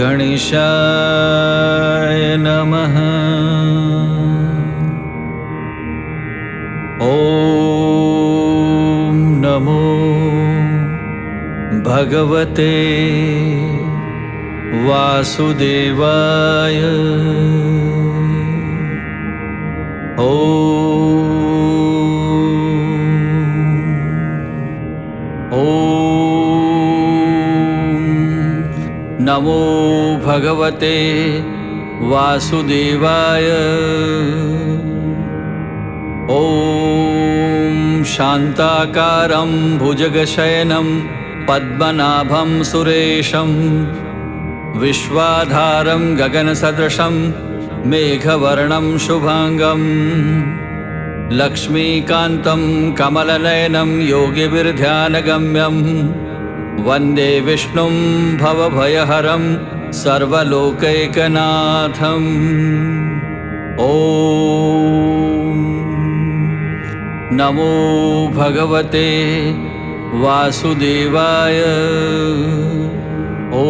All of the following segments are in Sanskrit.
गणेशाय नमः। ॐ नमो भगवते वासुदेवाय। नमो भगवते वासुदेवाय। ॐ शान्ताकारं भुजगशयनं पद्मनाभं सुरेशं विश्वाधारं गगनसदृशं मेघवर्णं शुभांगं लक्ष्मीकान्तं कमलनयनं योगिभिर्ध्यानगम्यं वन्दे विष्णुं भवभयहरं सर्वलोकैकनाथम्। ॐ नमो भगवते वासुदेवाय। ॐ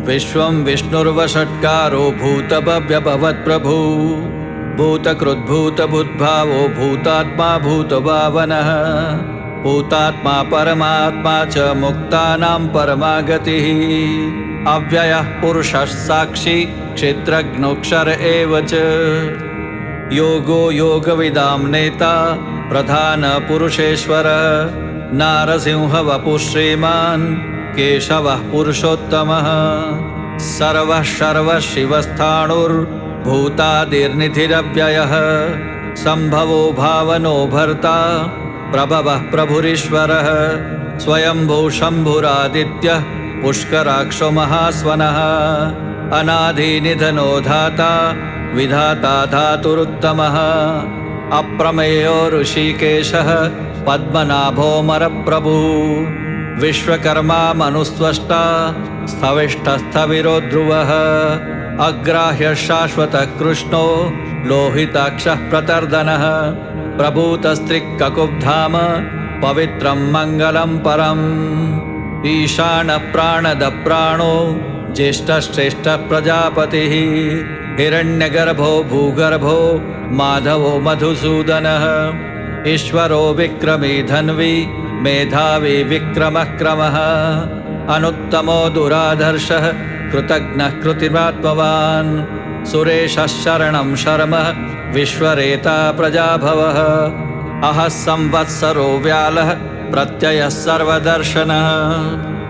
विश्वं विष्णुर्वषट्कारो भूतभव्यभवत्प्रभु भूतकृद्भूतभुद्भावो भूतात्मा भूतभावनः भूतात्मा परमात्मा च मुक्तानां परमागतिः अव्ययः पुरुषः साक्षी क्षेत्रज्ञोऽक्षर एव च योगो योगविदां नेता प्रधानपुरुषेश्वर नारसिंहवपुः श्रीमान् केशवः पुरुषोत्तमः सर्वः सर्वशिवस्थाणुर्भूतादिर्निधिरव्ययः सम्भवो भावनो भर्ता प्रभवः प्रभुरीश्वरः स्वयंभू शम्भुरादित्यः पुष्कराक्षो महास्वनः अनादिनिधनो धाता विधाता धातुरुत्तमः अप्रमेयो ऋषिकेशः पद्मनाभोऽमरप्रभुः विश्वकर्मा मनुस्त्वष्टा स्थविष्ठस्थविरो ध्रुवः अग्राह्यः शाश्वतः कृष्णो लोहिताक्षः प्रतर्दनः प्रभूतस्त्रिक्ककुब्धाम पवित्रं मङ्गलं परम् ईशानप्राणदप्राणो ज्येष्ठश्रेष्ठः प्रजापतिः हिरण्यगर्भो भूगर्भो माधवो मधुसूदनः ईश्वरो विक्रमी धन्वी मेधावी विक्रमः क्रमः अनुत्तमो दुराधर्षः कृतघ्नः कृतिमात्मवान् सुरेशः शरणं शर्म विश्वरेता प्रजाभवः अहः संवत्सरो व्यालः प्रत्ययः सर्वदर्शनः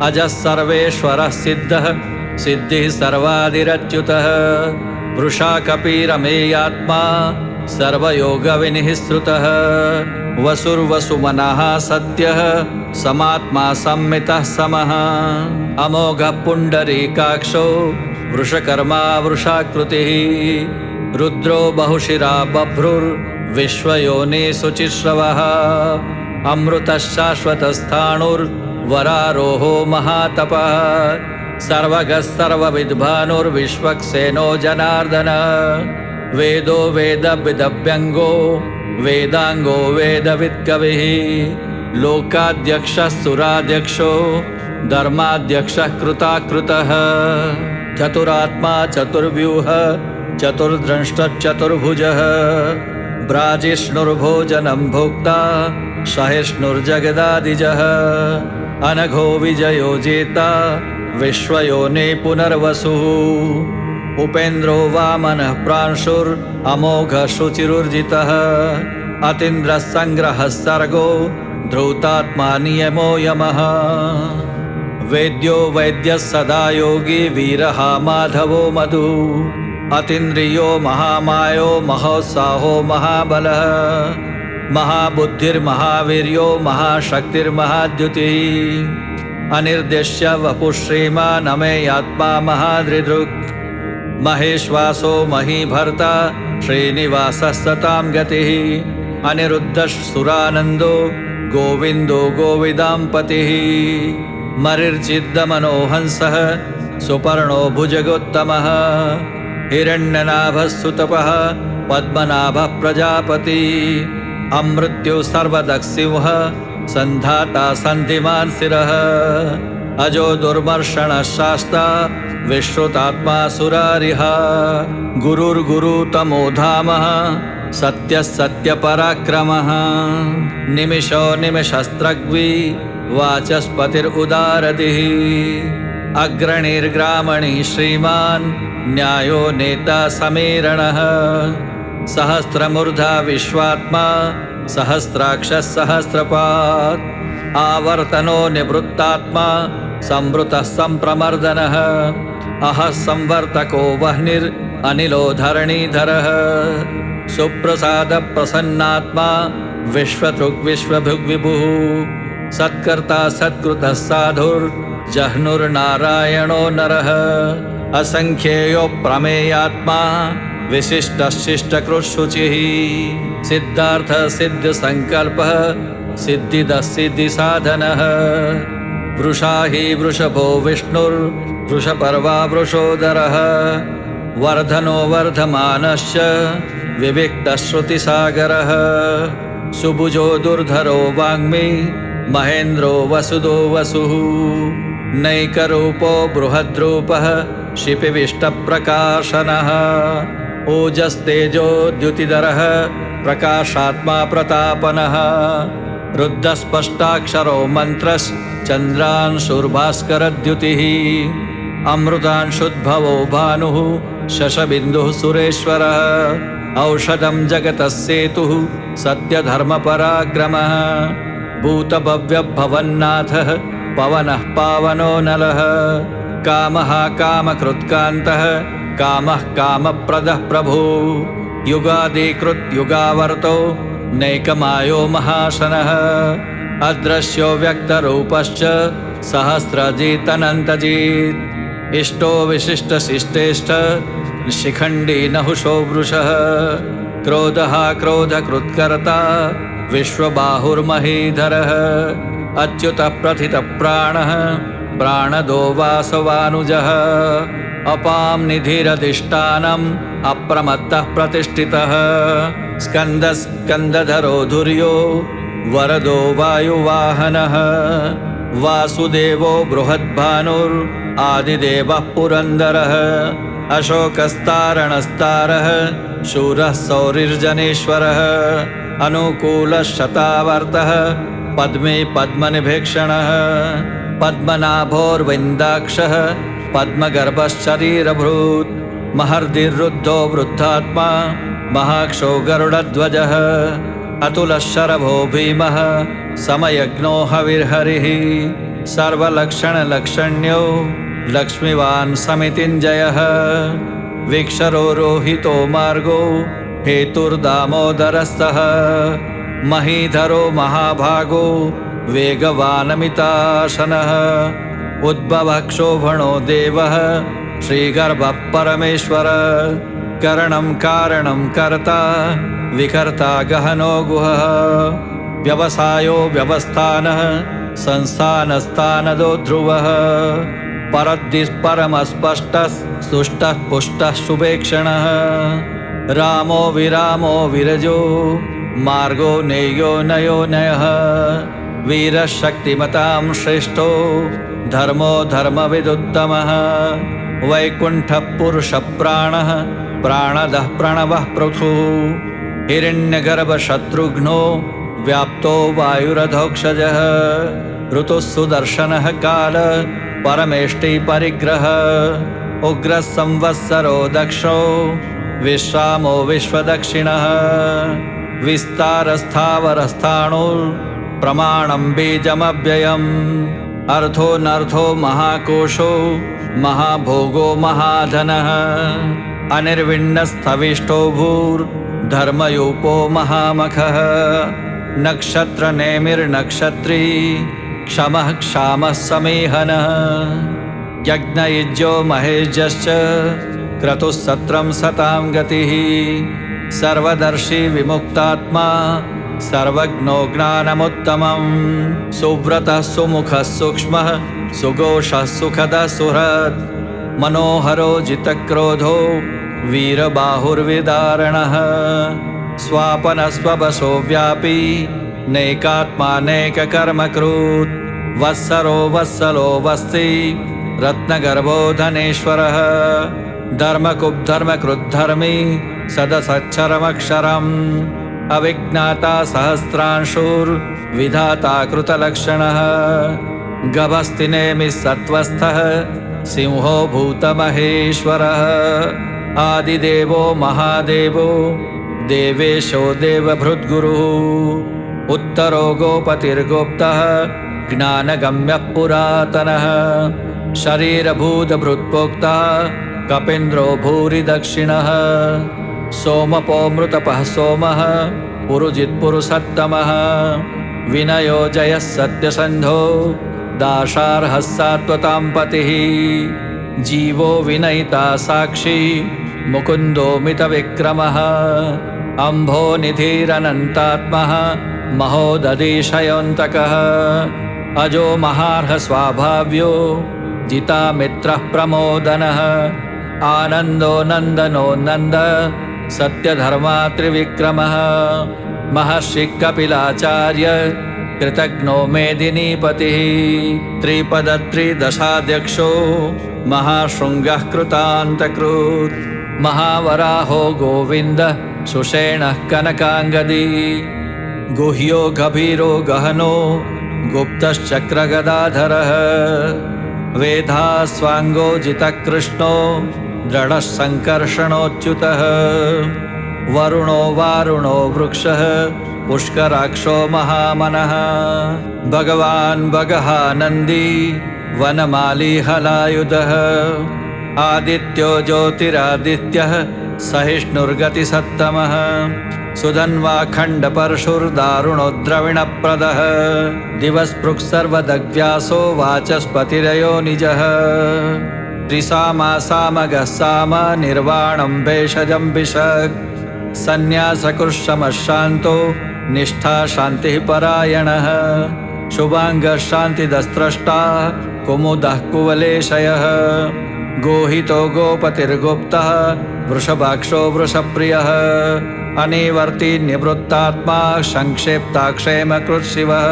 अजः सर्वेश्वरः सिद्धः सिद्धिः सर्वादिरच्युतः वृषा कपीरमेयात्मा सर्वयोगविनिःसृतः वसुर्वसुमनः सत्यः समात्मा सम्मितः समः अमोघः पुण्डरीकाक्षो वृषकर्मा वृषाकृतिः रुद्रो बहुशिरा बभ्रुर्विश्वयोनि शुचिश्रवः अमृतः शाश्वतस्थाणुर्वरारोहो महातपः सर्वगः सर्वविद्भानुर्विश्वक्सेनो जनार्दनः वेदो वेदविदभ्यङ्गो वेदांगो वेदवित्कविः लोकाध्यक्षः सुराध्यक्षो धर्माध्यक्षः कृताकृतः चतुरात्मा चतुर्व्यूह चतुर्द्रष्टश्चतुर्भुजः ब्राजिष्णुर्भोजनं भोक्ता सहिष्णुर्जगदादिजः अनघो विजयो जेता विश्वयोनि पुनर्वसुः उपेन्द्रो वामनः प्रांशुर् अमोघ शुचिरुर्जितः अतीन्द्रः सङ्ग्रहः सर्गो धृतात्मा नियमो यमः वेद्यो वैद्यः सदा योगी वीरः माधवो मधु अतीन्द्रियो महामायो महोत्साहो महाबलः महाबुद्धिर्महावीर्यो महाशक्तिर्महाद्युतिः अनिर्देश्य वपुः श्रीमान् अमेयात्मा महादृदृक् महेश्वासो महीभर्ता श्रीनिवासः सतां गतिः अनिरुद्धः सुरानन्दो गोविन्दो गोविदाम्पतिः मरिर्चिद्दमनोहंसः सुपर्णो भुजगोत्तमः हिरण्यनाभः सुतपः पद्मनाभः प्रजापति अमृत्युः सर्वदक्षिंह सन्धाता सन्धिमान् शिरः अजो दुर्मर्षणः शास्ता विश्रुतात्मा सुरारिः गुरुर्गुरुतमो धामः सत्यः सत्यपराक्रमः निमिषो निमिषस्त्रग्वी वाचस्पतिरुदारतिः अग्रणीर्ग्रामणी श्रीमान् न्यायो नेता समीरणः सहस्रमूर्धा विश्वात्मा सहस्राक्षः सहस्रपात् आवर्तनो निवृत्तात्मा संवृतः संप्रमर्दनः अहः संवर्तको वह्निरनिलो धरणीधरः सुप्रसादप्रसन्नात्मा विश्वतृग्विश्वभुग्विभुः सत्कर्ता सत्कृतः साधुर्जह्नुर्नारायणो नरः असंख्येयो प्रमेयात्मा विशिष्टशिष्टकृत्शुचिः सिद्धार्थसिद्धिसङ्कल्पः सिद्धिदः सिद्धिसाधनः वृषा हि वृषभो विष्णुर्वृषपर्वा वृषोदरः वर्धनो वर्धमानश्च विविक्तश्रुतिसागरः सुभुजो दुर्धरो वाङ्मी महेन्द्रो वसुदो वसुः नैकरूपो बृहद्रूपः शिपिविष्टप्रकाशनः ओजस्तेजो द्युतिधरः प्रकाशात्मा प्रतापनः रुद्धस्पष्टाक्षरो मन्त्रश्चन्द्रांशुर्भास्करद्युतिः अमृतांशुद्भवो भानुः शशबिन्दुः सुरेश्वरः औषधं जगतः सेतुः सत्यधर्मपराक्रमः भूतभव्यभवन्नाथः पवनः पावनो नलः कामः कामकृत्कान्तः कामः कामप्रदः प्रभु युगादिकृत्युगावर्तो नैकमायो महाशनः अदृश्यो व्यक्तरूपश्च सहस्रजितनन्तजित् इष्टो विशिष्टशिष्टेष्ट शिखण्डी नहुषो वृषः क्रोधः क्रोधकृत्कर्ता विश्वबाहुर्महीधरः अच्युतः प्रथितप्राणः प्राणदो वासवानुजः अपां निधिरधिष्ठानम् अप्रमत्तः प्रतिष्ठितः स्कन्दधरो धुर्यो वरदो वायुवाहनः वासुदेवो बृहद्भानुरादिदेवः पुरन्दरः अशोकस्तारणस्तारः शूरः सौरिर्जनेश्वरः अनुकूलः शतावर्तः पद्मे पद्मनिभीक्षणः पद्मनाभोर्विन्दाक्षः पद्मगर्भश्शरीरभृत् महर्दिरुद्धो वृद्धात्मा महाक्षो गरुडध्वजः अतुलः शरभो भीमः समयज्ञो हविर्हरिः सर्वलक्षणलक्षण्यो लक्ष्मीवान् समितिञ्जयः वीक्षरो रोहितो मार्गो हेतुर्दामोदरस्तः महीधरो महाभागो वेगवानमिताशनः उद्भवः क्षोभणो देवः श्रीगर्भः परमेश्वरः करणं कारणं कर्ता विकर्ता गहनो गुहः व्यवसायो व्यवस्थानः संस्थानस्थानदो ध्रुवः परद्दिः परमस्पष्टः सुष्टः पुष्टः शुभेक्षणः रामो विरामो विरजो मार्गो नेयो नयो नयः वीरः शक्तिमतां श्रेष्ठो धर्मो धर्मविदुत्तमः वैकुण्ठः पुरुषप्राणः प्राणदः प्रणवः पृथुः हिरण्यगर्भशत्रुघ्नो व्याप्तो वायुरधोक्षजः ऋतुः सुदर्शनः काल परमेष्टि परिग्रह उग्रः संवत्सरो दक्षो विश्रामो विश्वदक्षिणः विस्तारस्थावरस्थाणुर्प्रमाणं बीजमव्ययम् अर्थोऽनर्थो महाकोशो महाभोगो महाधनः अनिर्विण्णस्थविष्टो भूर्धर्मयूपो महामखः नक्षत्रनेमिर्नक्षत्री क्षमः क्षामः समीहनः यज्ञयुज्यो महेज्यश्च क्रतुः सत्रं सतां गतिः सर्वदर्शी विमुक्तात्मा सर्वज्ञो ज्ञानमुत्तमम् सुव्रतः सुमुखः सूक्ष्मः सुघोषः सुखदः सुहृत् मनोहरो जितक्रोधो वीरबाहुर्विदारणः स्वापनस्ववशो व्यापी नैकात्मानेककर्मकृत् वत्सरो वत्सलो वस्ति रत्नगर्भो धनेश्वरः धर्मकुब्धर्मकृद्धर्मी सदसच्चरमक्षरम् अविज्ञाता सहस्रांशुर्विधाता कृतलक्षणः गभस्तिनेमिः सत्त्वस्थः सिंहो भूतमहेश्वरः आदिदेवो महादेवो देवेशो देवभृद्गुरुः उत्तरो गोपतिर्गोप्तः ज्ञानगम्यः पुरातनः शरीरभूतभृत्पोक्तः कपीन्द्रो भूरि दक्षिणः सोमपो मृतपः सोमः पुरुजित्पुरुषत्तमः विनयो जयः सत्यसन्धो दाशार्हः सात्वतां पतिः जीवो विनयिता साक्षी मुकुन्दो मितविक्रमः अम्भो निधिरनन्तात्मः महोदधिशयोऽन्तकः अजो महार्ह स्वाभाव्यो जिता मित्रः प्रमोदनः आनन्दो नन्दनो नन्द सत्यधर्मा त्रिविक्रमः महर्षि कपिलाचार्य कृतघ्नो मेदिनीपतिः त्रिपदत्रिदशाध्यक्षो महाशृङ्गः कृतान्तकृत् महावराहो गोविन्द सुषेणः कनकाङ्गदी गुह्यो गभीरो गहनो गुप्तश्चक्रगदाधरः वेधास्वाङ्गो जितकृष्णो दृढः सङ्कर्षणोच्युतः वरुणो वारुणो वृक्षः पुष्कराक्षो महामनः भगवान् भगहानन्दी वनमाली हलायुधः आदित्यो ज्योतिरादित्यः सहिष्णुर्गतिसत्तमः सुधन्वाखण्डपरशुर्दारुणो द्रविणप्रदः दिवस्पृक्सर्वदग्व्यासो वाचस्पतिरयो निजः त्रिसामासामगः साम निर्वाणं भेषजं भिषक् सन्न्यासकृशमः शान्तो निष्ठा शान्तिः परायणः शुभाङ्गः शान्तिदस्त्रष्टा कुमुदः कुवलेशयः गोहितो गोपतिर्गुप्तः वृषभाक्षो वृषप्रियः अनिवर्ति निवृत्तात्मा संक्षेप्ताक्षेमकृत् शिवः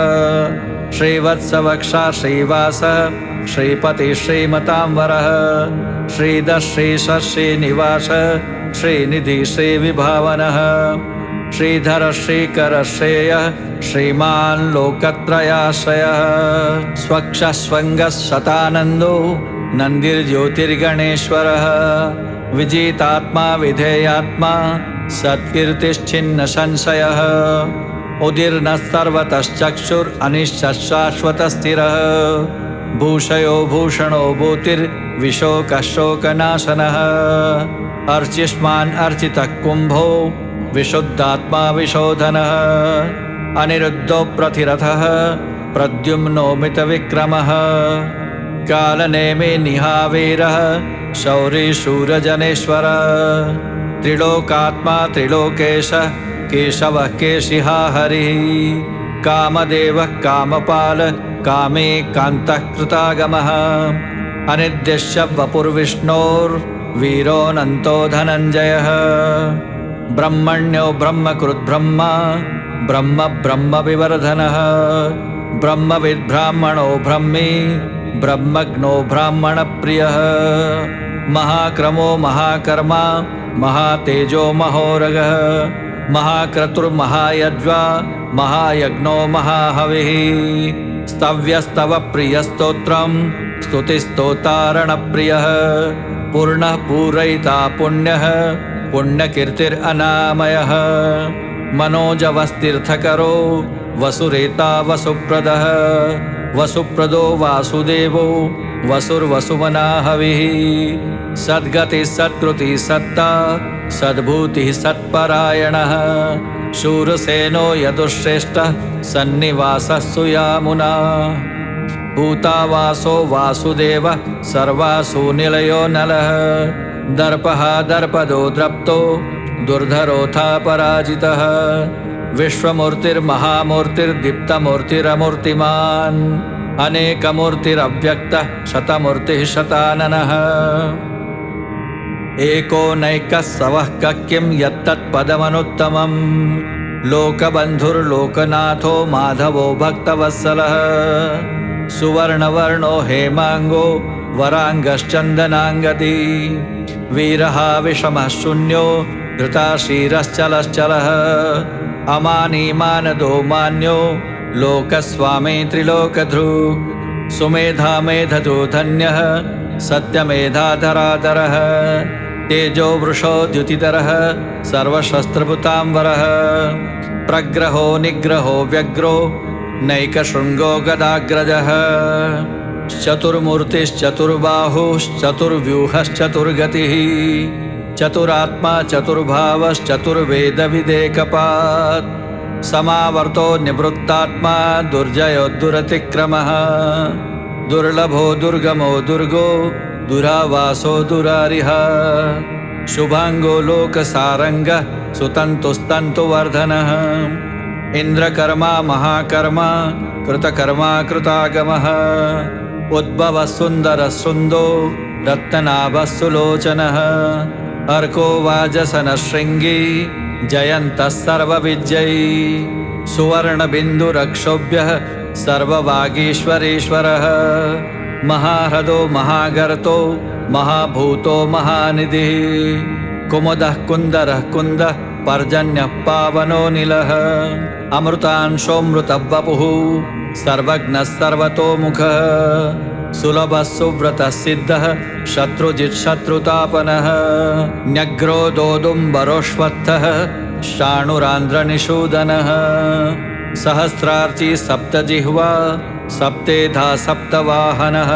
श्रीवत्सवक्षा श्रीवास श्रीपति श्रीमतांवरः श्रीधर श्रीशः श्रीनिवास श्रीनिधि श्रीविभावनः श्रीधर श्रीकर श्रेयः श्रीमान् लोकत्रयाश्रयः स्वक्षः स्वङ्गः शतानन्दो नन्दिर्ज्योतिर्गणेश्वरः विजितात्मा विधेयात्मा सत्कीर्तिश्चिन्न संशयः उदीर्णः सर्वतश्चक्षुरनिश्चशाश्वतस्थिरः भूषयो भूषणो भूतिर्विशोकः शोकनाशनः अर्चिष्मान् अर्चितः कुम्भो विशुद्धात्मा विशोधनः अनिरुद्धो प्रतिरथः प्रद्युम्नो मितविक्रमः कालनेमि निहावीरः शौरी शूरजनेश्वरः त्रिलोकात्मा त्रिलोकेशः केशवः केशिहा हरिः कामदेवः कामपाल कामे कान्तः कृतागमः अनिद्यश्च वपुर्विष्णोर्वीरोऽनन्तो धनञ्जयः ब्रह्मण्यो ब्रह्मकृद्ब्रह्मा ब्रह्म ब्रह्मविवर्धनः ब्रह्मविद्ब्राह्मणो ब्रह्मी ब्रह्मज्ञो ब्राह्मणप्रियः महाक्रमो महाकर्मा महातेजो महोरगः महाक्रतुर्महायज्वा महायज्ञो महाहविः स्तव्यस्तवप्रियस्तोत्रं स्तुतिस्तोतारणप्रियः पूर्णः पूरयिता पुण्यः पुण्यकीर्तिरनामयः मनोजवस्तीर्थकरो वसुरेता वसुप्रदः वसुप्रदो वासुदेवो वसुर्वसुमना हविः सद्गतिः सत्कृतिः सत्ता सद्भूतिः सत्परायणः शूरसेनो यदुश्रेष्ठः सन्निवासः सुयामुना भूतावासो वासुदेवः सर्वासु निलयो नलः दर्पः दर्पदो द्रप्तो दुर्धरोऽथा पराजितः विश्वमूर्तिर्महामूर्तिर्दीप्तमूर्तिरमूर्तिमान् अनेकमूर्तिरव्यक्तः शतमूर्तिः शताननः एको नैकः सवः किं यत्तत्पदमनुत्तमम् लोकबन्धुर्लोकनाथो माधवो भक्तवत्सलः सुवर्णवर्णो हेमाङ्गो वराङ्गश्चन्दनाङ्गदी वीरः विषमः शून्यो धृताशीरश्चलश्चलः अमानीमानदो मान्यो लोकस्वामी त्रिलोकधृक् सुमेधा मेधतो धन्यः सत्यमेधाधराधरः तेजो वृषो द्युतिधरः सर्वशस्त्रभृताम्बरः प्रग्रहो निग्रहो व्यग्रो नैकशृङ्गो गदाग्रजः चतुर्मूर्तिश्चतुर्बाहुश्चतुर्व्यूहश्चतुर्गतिः चतुरात्मा चतुर्भावश्चतुर्वेदविदेकपात् समावर्तो निवृत्तात्मा दुर्जयो दुरतिक्रमः दुर्लभो दुर्गमो दुर्गो दुरावासो दुरारिः शुभांगो लोकसारंगः सुतन्तुस्तन्तुवर्धनः इन्द्रकर्मा महाकर्मा कृतकर्मा कृतागमः उद्भवः सुन्दरः सुन्दो रत्ननाभः सुलोचनः अर्को वाजसनः शृङ्गी जयन्तः सर्वविजयी सुवर्णबिन्दुरक्षोभ्यः सर्ववागीश्वरेश्वरः महाह्रदो महागर्तो महाभूतो महानिधिः कुमुदः कुन्दरः कुन्दः पर्जन्यः पावनो नीलः अमृतांशोऽमृतवपुः सर्वज्ञः सर्वतोमुखः सुलभः सुव्रतः सिद्धः शत्रुजित् शत्रुतापनः न्यग्रोदोदुम्बरोऽश्वत्थः शाणुरान्ध्रनिषूदनः सहस्रार्ची सप्तजिह्वा सप्तेधा सप्तवाहनः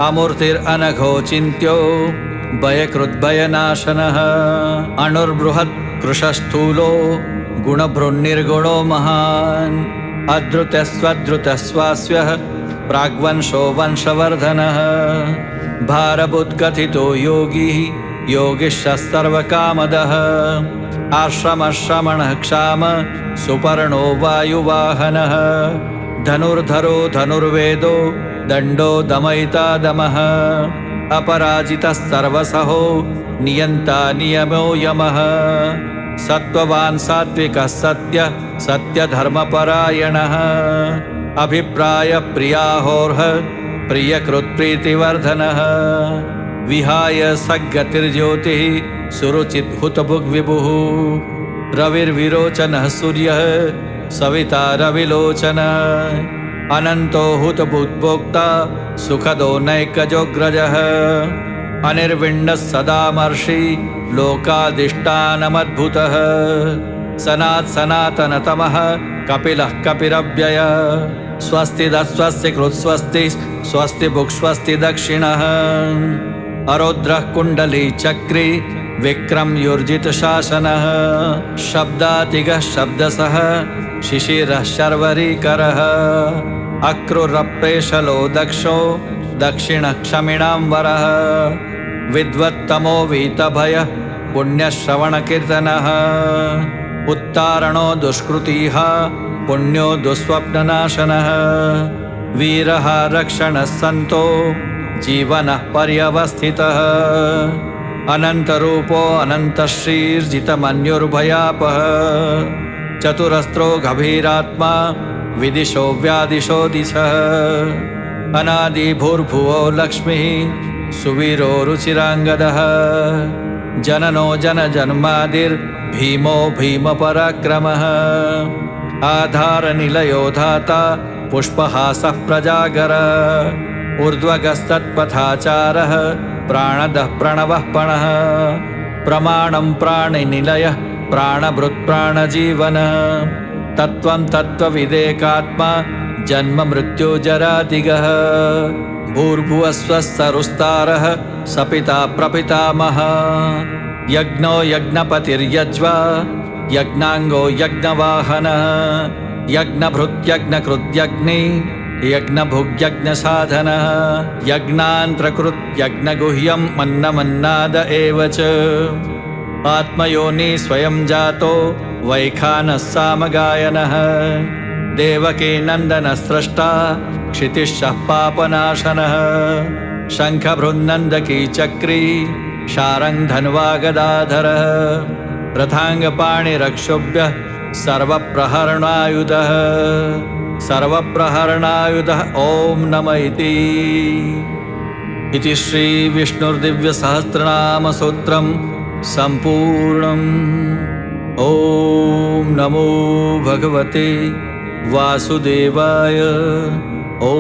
अमूर्तिरनघो चिन्त्यो भयकृद्भयनाशनः अणुर्बृहत् कृशस्थूलो गुणभृन्निर्गुणो महान् अद्रुतस्वद्रुतस्वास्यः प्राग्वंशो वंशवर्धनः भारभूत्कथितो योगी योगिष्ठः सर्वकामदः आश्रमश्रमणः क्षाम सुपर्णो वायुवाहनः धनुर्धरो धनुर्वेदो दण्डो दमयिता दमः अपराजितः सर्वसहो नियन्ता नियमो यमः सत्त्ववान् सात्विकः सत्यः सत्यधर्मपरायणः अभिप्रायप्रियाहोर्ह प्रियकृत्प्रीतिवर्धनः विहाय सद्गतिर्ज्योतिः सुरुचिद्हुतभुग्विभुः रविर्विरोचनः सूर्यः सविता रविलोचनः अनन्तो हुतभुग्भोक्ता सुखदो नैकजोऽग्रजः अनिर्विण्णः सदामर्षि लोकाधिष्ठानमद्भुतः सनातनतमः कपिलः कपिरव्ययः स्वस्तिदस्वस्ति कृत्स्वस्ति स्वस्ति भुक्स्वस्ति दक्षिणः अरोद्रः कुण्डली चक्री विक्रमयोर्जितशासनः शब्दातिगः शब्दसः शिशिरः शर्वरीकरः अक्रूरप्रेशलो दक्षो दक्षिणः क्षमिणां वरः विद्वत्तमो वीतभयः पुण्यश्रवणकीर्तनः उत्तारणो दुष्कृतिः पुण्यो दुःस्वप्ननाशनः वीरः रक्षणः सन्तो जीवनः पर्यवस्थितः अनन्तरूपो अनन्तश्रीर्जितमन्युर्भयापः चतुरस्त्रो गभीरात्मा विदिशो व्यादिशो दिशः अनादिभूर्भुवो लक्ष्मीः सुवीरो रुचिराङ्गदः जननो जनजन्मादिर्भीमो भीमपराक्रमः आधारनिलयो धाता पुष्पहासः प्रजागरः ऊर्ध्वगस्तत्पथाचारः प्राणदः प्रणवः पणः प्रमाणं प्राणिनिलयः प्राणभृत्प्राणजीवन तत्त्वं तत्त्वविदेकात्मा जन्म मृत्युजरादिगः भूर्भुवस्वस्तरुस्तारः सपिता प्रपितामह यज्ञो यज्ञपतिर्यज्वा यज्ञांगो यज्ञवाहनः यज्ञभृत्यज्ञकृत्यग्नि यज्ञभुग्यज्ञसाधनः यज्ञान्त्रकृत्यज्ञगुह्यं मन्नमन्नाद एव च आत्मयोनि स्वयं जातो वैखानः सामगायनः देवकी नन्दनस्रष्टा क्षितिश्चः पापनाशनः शङ्खभृन्नन्दकी चक्री शारङ्गधन्वागदाधरः रथाङ्गपाणिरक्षोभ्यः सर्वप्रहरणायुधः ॐ नमः इति श्री विष्णुर्दिव्यसहस्रनामसूत्रं सम्पूर्णम्। ॐ नमो भगवते वासुदेवाय। ॐ